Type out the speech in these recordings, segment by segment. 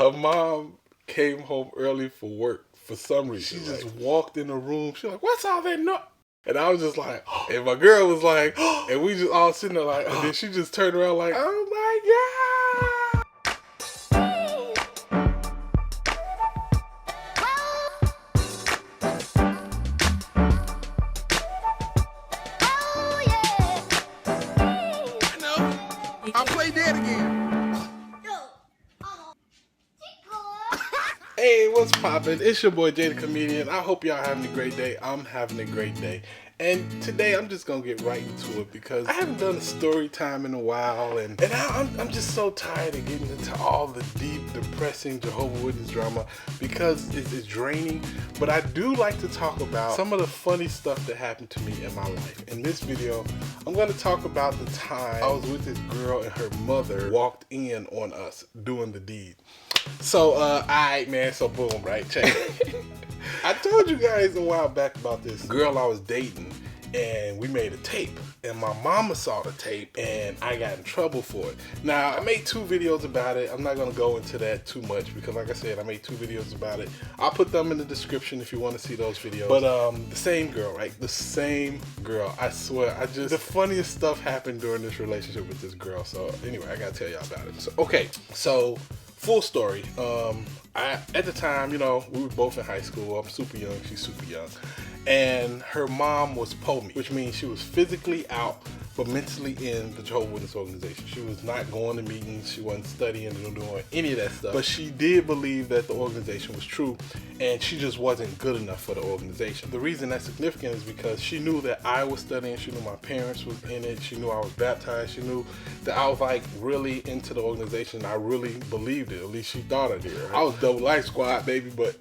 Her mom came home early for work for some reason. She just walked in the room. She's like, "What's all that noise?" And I was just like, and my girl was like, and we just all sitting there like, and then she just turned around like, "Oh my God." I'll play dead again. Hey, what's poppin'? It's your boy Jay the Comedian. I hope y'all having a great day. I'm having a great day. And today I'm just gonna get right into it because I haven't done a story time in a while, and I'm just so tired of getting into all the deep, depressing Jehovah Witness drama because it's draining. But I do like to talk about some of the funny stuff that happened to me in my life. In this video, I'm gonna talk about the time I was with this girl and her mother walked in on us doing the deed. So, alright man, so boom, right? Check it. I told you guys a while back about this girl I was dating, and we made a tape, and my mama saw the tape, and I got in trouble for it. Now, I made 2 videos about it. I'm not gonna go into that too much because, like I said, I made 2 videos about it. I'll put them in the description if you want to see those videos. But the same girl, right? The same girl. I swear, the funniest stuff happened during this relationship with this girl. So anyway, I gotta tell y'all about it. So okay, so full story. At the time, you know, we were both in high school. I'm super young, she's super young. And her mom was POMI, which means she was physically out, but mentally in the Jehovah Witness organization. She was not going to meetings, she wasn't studying or doing any of that stuff. But she did believe that the organization was true, and she just wasn't good enough for the organization. The reason that's significant is because she knew that I was studying, she knew my parents was in it, she knew I was baptized, she knew that I was like really into the organization. I really believed it, at least she thought I did. Right? I was double life squad, baby, but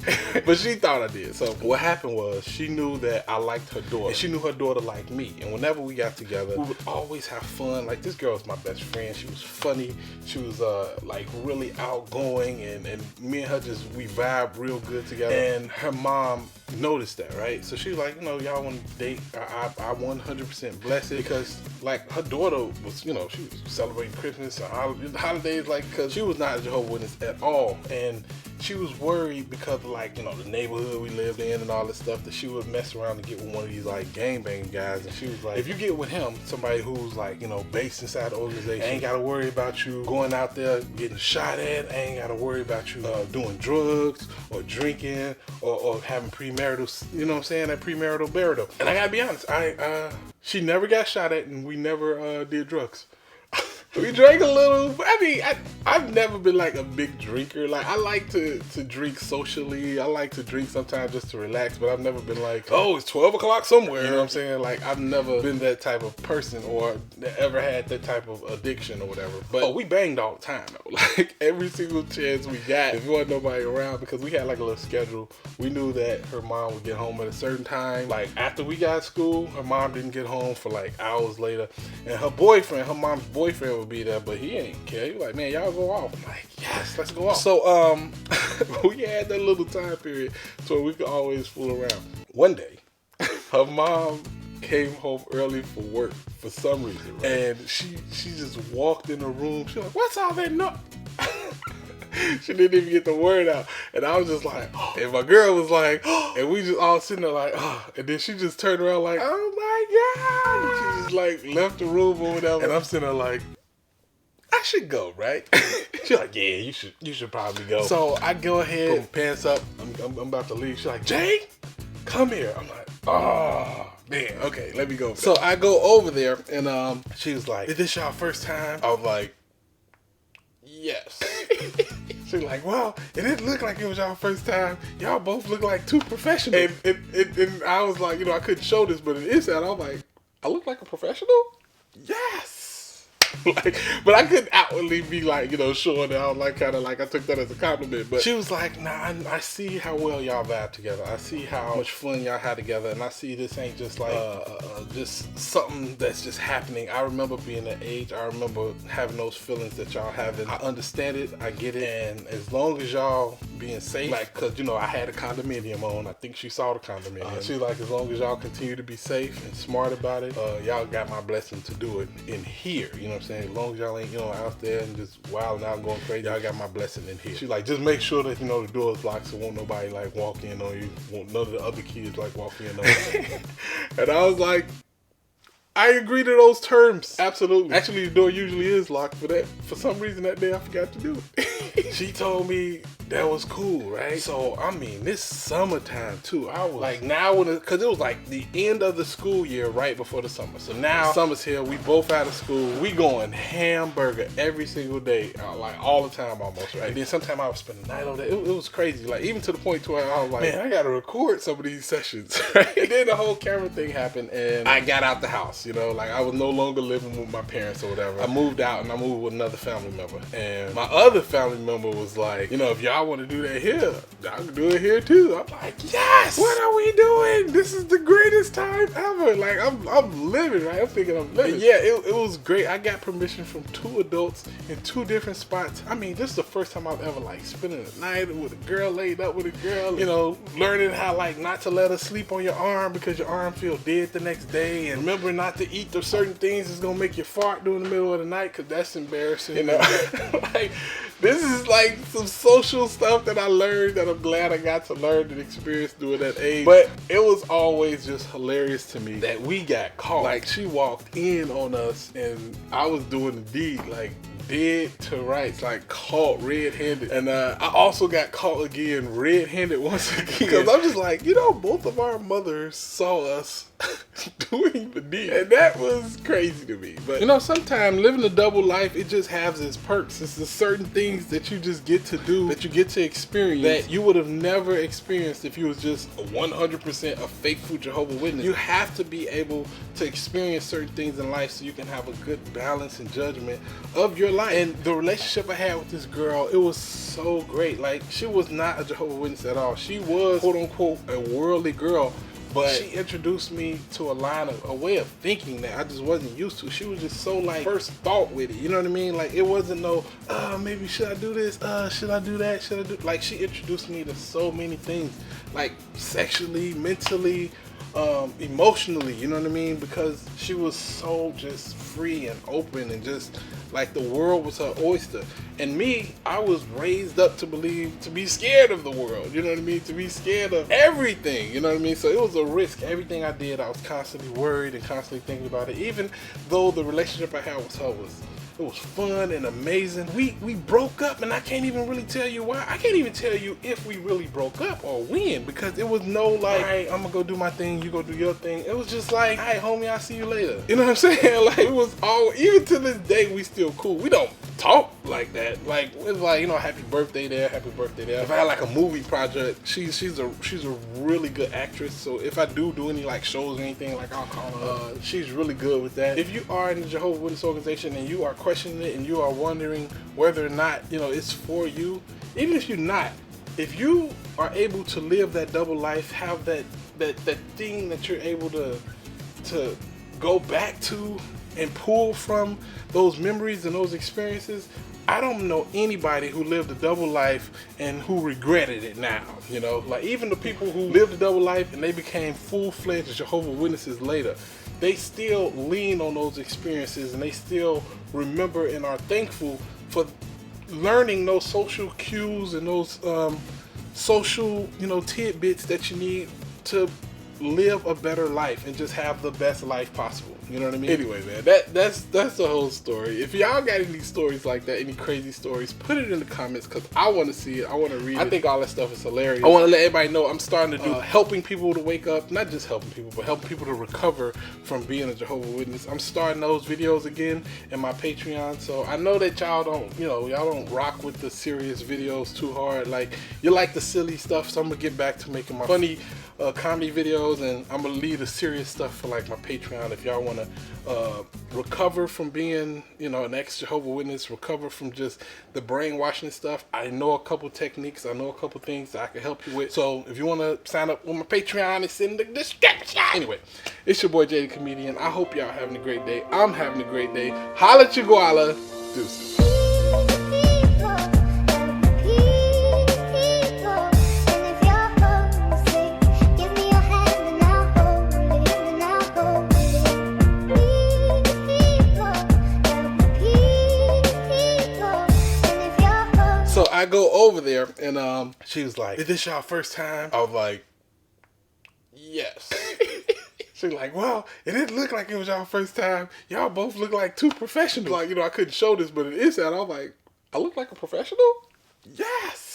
she thought I did. So what happened was she knew that I liked her daughter, and she knew her daughter liked me. And whenever we got together, we would always have fun. Like, this girl was my best friend. She was funny. She was like really outgoing, and me and her we vibe real good together. And her mom noticed that, right? So she was like, you know, y'all want to date? I 100% bless it, because like her daughter was, you know, she was celebrating Christmas and holidays, like, because she was not a Jehovah's Witness at all, and she was worried because of, like, you know, the neighborhood we lived in and all this stuff, that she would mess around and get with one of these like gangbang guys. And she was like, if you get with him, somebody who's like, you know, based inside the organization, ain't got to worry about you going out there getting shot at, ain't got to worry about you doing drugs or drinking or having premarital, you know what I'm saying, that premarital burial. And I gotta be honest, she never got shot at, and we never did drugs. We drank a little. I mean, I've never been like a big drinker. Like, I like to drink socially. I like to drink sometimes just to relax, but I've never been like, oh, it's 12 o'clock somewhere. You know what I'm saying? Like, I've never been that type of person or ever had that type of addiction or whatever. But we banged all the time, though. Like, every single chance we got, if there wasn't nobody around, because we had like a little schedule. We knew that her mom would get home at a certain time. Like, after we got to school, her mom didn't get home for like hours later. And her mom's boyfriend would be there, but he ain't care. He was like, man, y'all go off. I'm like, yes, let's go off. So we had that little time period so we could always fool around. One day, her mom came home early for work for some reason, right? And she just walked in the room. She was like, what's all that noise? She didn't even get the word out. And I was just like, and my girl was like, and we just all sitting there like, and then she just turned around like, oh my God. And she just like left the room or whatever. And I'm sitting there like, I should go, right? She's like, yeah, you should probably go. So I go ahead, put my pants up. I'm about to leave. She's like, Jay, come here. I'm like, oh man, okay, let me go. So I go over there, and she was like, is this y'all first time? I was like, yes. She's like, well, it didn't look like it was y'all first time. Y'all both look like 2 professionals. And I was like, you know, I couldn't show this, but it is that. I was like, I look like a professional? Yes. Like, but I couldn't outwardly be like, you know, showing that. I was like, kind of like, I took that as a compliment. But she was like, nah, I see how well y'all vibe together. I see how much fun y'all had together, and I see this ain't just like just something that's just happening. I remember being that age. I remember having those feelings that y'all having. I understand it. I get it. And as long as y'all being safe, like, cause you know, I had a condominium on. I think she saw the condominium. She's like, as long as y'all continue to be safe and smart about it, y'all got my blessing to do it in here. You know what I'm saying? saying? As long as y'all ain't, out there and just wilding out and going crazy, y'all got my blessing in here. She's like, just make sure that, the door is locked so won't nobody, like, walk in on you. Won't none of the other kids, like, walk in on you. And I was like, I agree to those terms. Absolutely. Actually, the door usually is locked, but for some reason that day I forgot to do it. She told me that was cool, right? So, I mean, this summertime too. I was like, now, because it was like the end of the school year right before the summer. So now summer's here. We both out of school. We going hamburger every single day, like all the time almost, right? And then sometime I would spend the night over there. It was crazy. Like, even to the point to where I was like, man, I got to record some of these sessions. Right? And then the whole camera thing happened and I got out the house, like I was no longer living with my parents or whatever. I moved out and I moved with another family member. And my other family member was like, if y'all want to do that here, I can do it here too. I'm like, yes! What are we doing? This is the greatest time ever. Like, I'm living, right? I'm thinking I'm living. And yeah, it was great. I got permission from 2 adults in 2 different spots. I mean, this is the first time I've ever, like, spending a night with a girl, laid up with a girl, learning how, like, not to let her sleep on your arm because your arm feel dead the next day. And remember not to eat the certain things that's gonna make you fart during the middle of the night because that's embarrassing. Like, this is like some social stuff that I learned that I'm glad I got to learn and experience during that age. But it was always just hilarious to me that we got caught. Like, she walked in on us and I was doing the deed, like dead to rights, like caught red-handed. And I also got caught again red-handed once again. Because I'm just like, both of our mothers saw us doing the deed. And that was crazy to me. But sometimes living a double life, it just has its perks. It's the certain things that you just get to do, that you get to experience, that you would have never experienced if you was just 100% a faithful Jehovah Witness. You have to be able to experience certain things in life so you can have a good balance and judgment of your life. And the relationship I had with this girl, it was so great. Like, she was not a Jehovah Witness at all. She was, quote unquote, a worldly girl. But she introduced me to a way of thinking that I just wasn't used to. She was just so, like, first thought with it. You know what I mean? Like, it wasn't no, maybe should I do this? Should I do that? Should I do? Like, she introduced me to so many things, like sexually, mentally, emotionally. You know what I mean? Because she was so just free and open and just like the world was her oyster. And me, I was raised up to be scared of the world, you know what I mean? To be scared of everything, you know what I mean? So it was a risk. Everything I did, I was constantly worried and constantly thinking about it. Even though the relationship I had with her it was fun and amazing. We broke up and I can't even really tell you why. I can't even tell you if we really broke up or when, because it was no like, all right, I'm gonna go do my thing, you go do your thing. It was just like, all right, homie, I'll see you later. You know what I'm saying? Like, it was all, even to this day, we still cool. We don't talk like that. Like, it's like, happy birthday there, happy birthday there. If I had like a movie project, she's a really good actress. So if I do any like shows or anything, like I'll call her. She's really good with that. If you are in the Jehovah's Witness organization and you are questioning it and you are wondering whether or not, it's for you, even if you're not, if you are able to live that double life, have that thing that you're able to go back to and pull from those memories and those experiences, I don't know anybody who lived a double life and who regretted it now, like even the people who lived a double life and they became full-fledged Jehovah's Witnesses later, they still lean on those experiences and they still remember and are thankful for learning those social cues and those social, tidbits that you need to live a better life and just have the best life possible. You know what I mean? Anyway, man, that's the whole story. If y'all got any stories like that, any crazy stories, put it in the comments because I want to see it. I want to read it. I think all that stuff is hilarious. I want to let everybody know I'm starting to do helping people to wake up, not just helping people, but helping people to recover from being a Jehovah's Witness. I'm starting those videos again in my Patreon. So I know that y'all don't, y'all don't rock with the serious videos too hard. Like, you like the silly stuff, so I'm gonna get back to making my funny comedy videos, and I'm gonna leave the serious stuff for like my Patreon. If y'all wanna recover from being, an ex-Jehovah's Witness, recover from just the brainwashing stuff, I know a couple techniques, I know a couple things that I can help you with. So if you wanna sign up with my Patreon, it's in the description. Anyway, it's your boy Jay the Comedian. I hope y'all having a great day. I'm having a great day. Holla at your guala. Deuces. there, and she was like, "Is this y'all first time?" I was like, "Yes." She was like, "Well, it didn't look like it was y'all first time. Y'all both look like two professionals." Like, I couldn't show this, but it is that. I was like, "I look like a professional?" Yes.